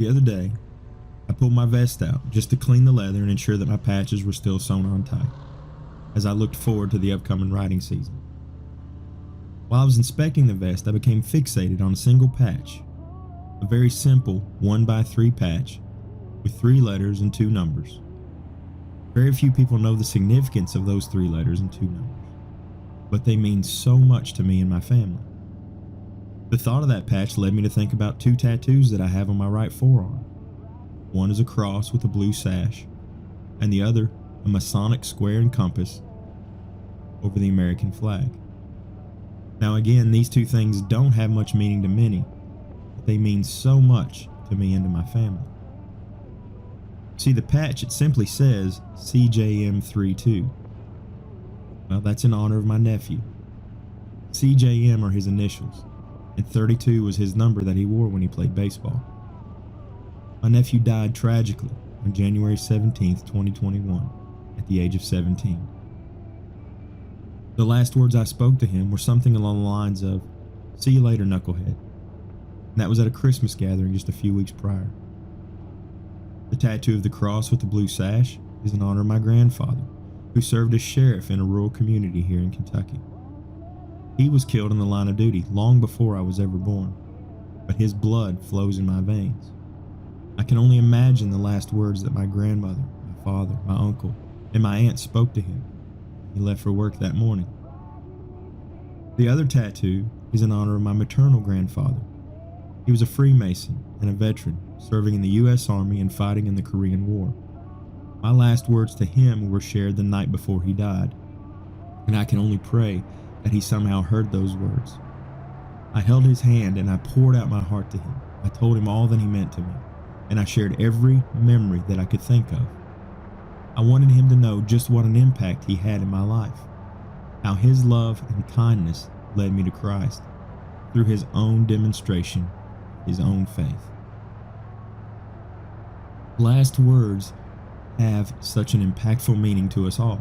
The other day, I pulled my vest out just to clean the leather and ensure that my patches were still sewn on tight, as I looked forward to the upcoming riding season. While I was inspecting the vest, I became fixated on a single patch, a very simple 1x3 patch with 3 letters and 2 numbers. Very few people know the significance of those 3 letters and 2 numbers, but they mean so much to me and my family. The thought of that patch led me to think about 2 tattoos that I have on my right forearm. One is a cross with a blue sash, and the other a Masonic square and compass over the American flag. Now again, these 2 things don't have much meaning to many, but they mean so much to me and to my family. See, the patch, it simply says CJM32. Well, that's in honor of my nephew. CJM are his initials, and 32 was his number that he wore when he played baseball. My nephew died tragically on January 17th, 2021, at the age of 17. The last words I spoke to him were something along the lines of, "See you later, knucklehead." And that was at a Christmas gathering just a few weeks prior. The tattoo of the cross with the blue sash is in honor of my grandfather, who served as sheriff in a rural community here in Kentucky. He was killed in the line of duty long before I was ever born, but his blood flows in my veins. I can only imagine the last words that my grandmother, my father, my uncle, and my aunt spoke to him when he left for work that morning. The other tattoo is in honor of my maternal grandfather. He was a Freemason and a veteran, serving in the U.S. Army and fighting in the Korean War. My last words to him were shared the night before he died, and I can only pray that he somehow heard those words. I held his hand and I poured out my heart to him. I told him all that he meant to me, and I shared every memory that I could think of. I wanted him to know just what an impact he had in my life, how his love and kindness led me to Christ through his own demonstration, his own faith. Last words have such an impactful meaning to us all.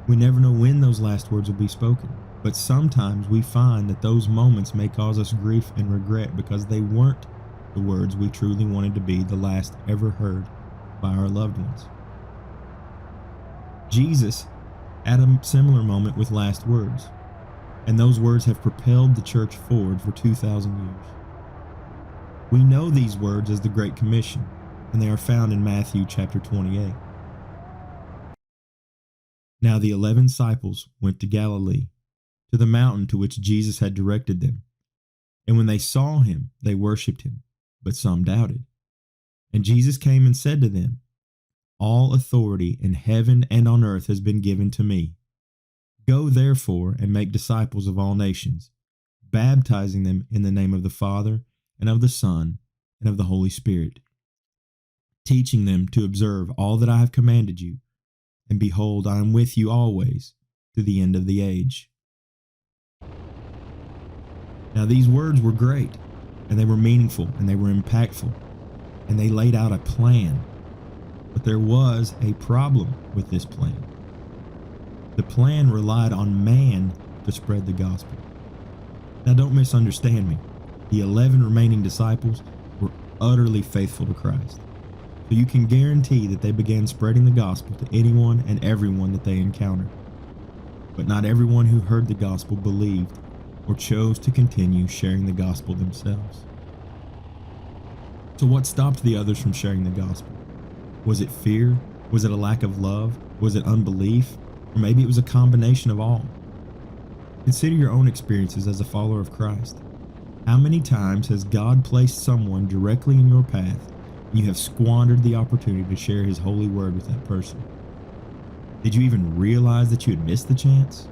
We never know when those last words will be spoken, but sometimes we find that those moments may cause us grief and regret because they weren't the words we truly wanted to be the last ever heard by our loved ones. Jesus had a similar moment with last words, and those words have propelled the church forward for 2,000 years. We know these words as the Great Commission, and they are found in Matthew chapter 28. Now the 11 disciples went to Galilee, to the mountain to which Jesus had directed them. And when they saw him, they worshipped him, but some doubted. And Jesus came and said to them, "All authority in heaven and on earth has been given to me. Go therefore and make disciples of all nations, baptizing them in the name of the Father and of the Son and of the Holy Spirit, teaching them to observe all that I have commanded you. And behold, I am with you always to the end of the age." Now these words were great, and they were meaningful, and they were impactful, and they laid out a plan. But there was a problem with this plan. The plan relied on man to spread the gospel. Now don't misunderstand me. The 11 remaining disciples were utterly faithful to Christ. So you can guarantee that they began spreading the gospel to anyone and everyone that they encountered. But not everyone who heard the gospel believed or chose to continue sharing the gospel themselves. So what stopped the others from sharing the gospel? Was it fear? Was it a lack of love? Was it unbelief? Or maybe it was a combination of all. Consider your own experiences as a follower of Christ. How many times has God placed someone directly in your path and you have squandered the opportunity to share his holy word with that person? Did you even realize that you had missed the chance?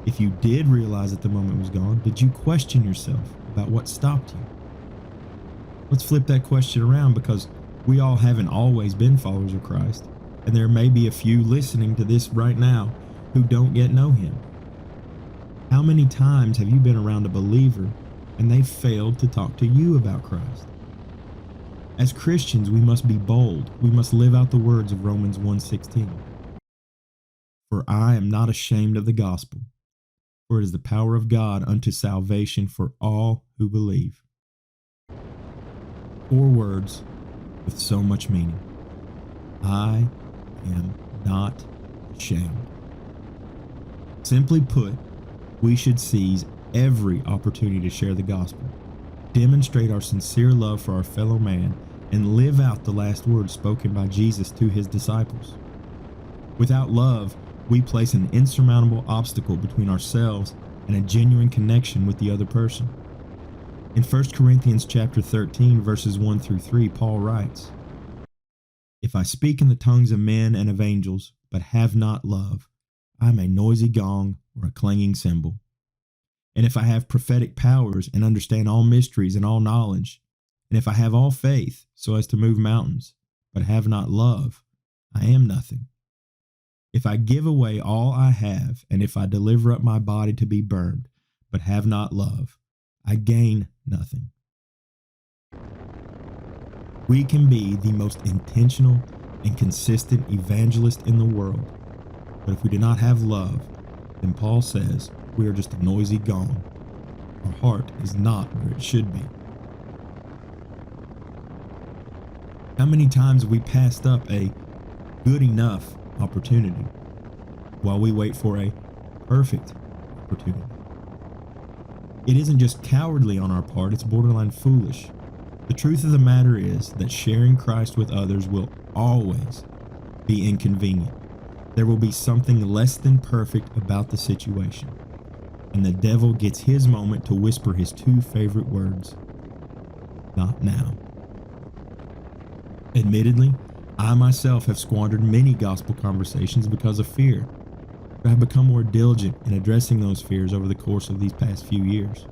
If you did realize that the moment was gone, did you question yourself about what stopped you? Let's flip that question around, because we all haven't always been followers of Christ, and there may be a few listening to this right now who don't yet know him. How many times have you been around a believer and they failed to talk to you about Christ? As Christians, we must be bold. We must live out the words of Romans 1:16. "For I am not ashamed of the gospel, for it is the power of God unto salvation for all who believe." 4 words with so much meaning. I am not ashamed. Simply put, we should seize every opportunity to share the gospel, demonstrate our sincere love for our fellow man, and live out the last words spoken by Jesus to his disciples. Without love, we place an insurmountable obstacle between ourselves and a genuine connection with the other person. In 1 Corinthians chapter 13, verses 1 through 3, Paul writes, "If I speak in the tongues of men and of angels, but have not love, I am a noisy gong or a clanging cymbal. And if I have prophetic powers and understand all mysteries and all knowledge, and if I have all faith so as to move mountains, but have not love, I am nothing. If I give away all I have, and if I deliver up my body to be burned, but have not love, I gain nothing." We can be the most intentional and consistent evangelist in the world, but if we do not have love, then Paul says we are just a noisy gong. Our heart is not where it should be. How many times have we passed up a good enough opportunity while we wait for a perfect opportunity? It isn't just cowardly on our part, it's borderline foolish. The truth of the matter is that sharing Christ with others will always be inconvenient. There will be something less than perfect about the situation, and the devil gets his moment to whisper his 2 favorite words: not now. Admittedly, I myself have squandered many gospel conversations because of fear, but I've become more diligent in addressing those fears over the course of these past few years.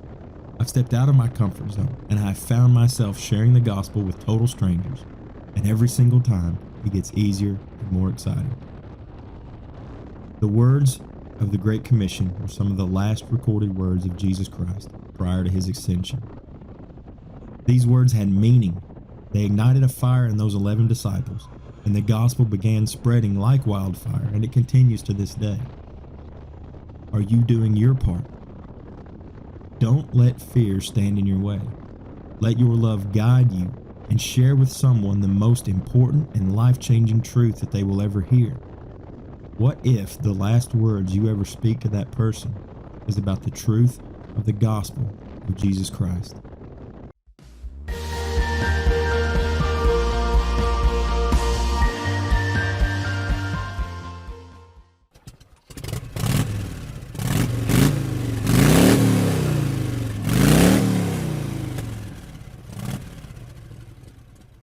I've stepped out of my comfort zone, and I have found myself sharing the gospel with total strangers, and every single time it gets easier and more exciting. The words of the Great Commission were some of the last recorded words of Jesus Christ prior to his ascension. These words had meaning. They ignited a fire in those 11 disciples, and the gospel began spreading like wildfire, and it continues to this day. Are you doing your part? Don't let fear stand in your way. Let your love guide you, and share with someone the most important and life-changing truth that they will ever hear. What if the last words you ever speak to that person is about the truth of the gospel of Jesus Christ?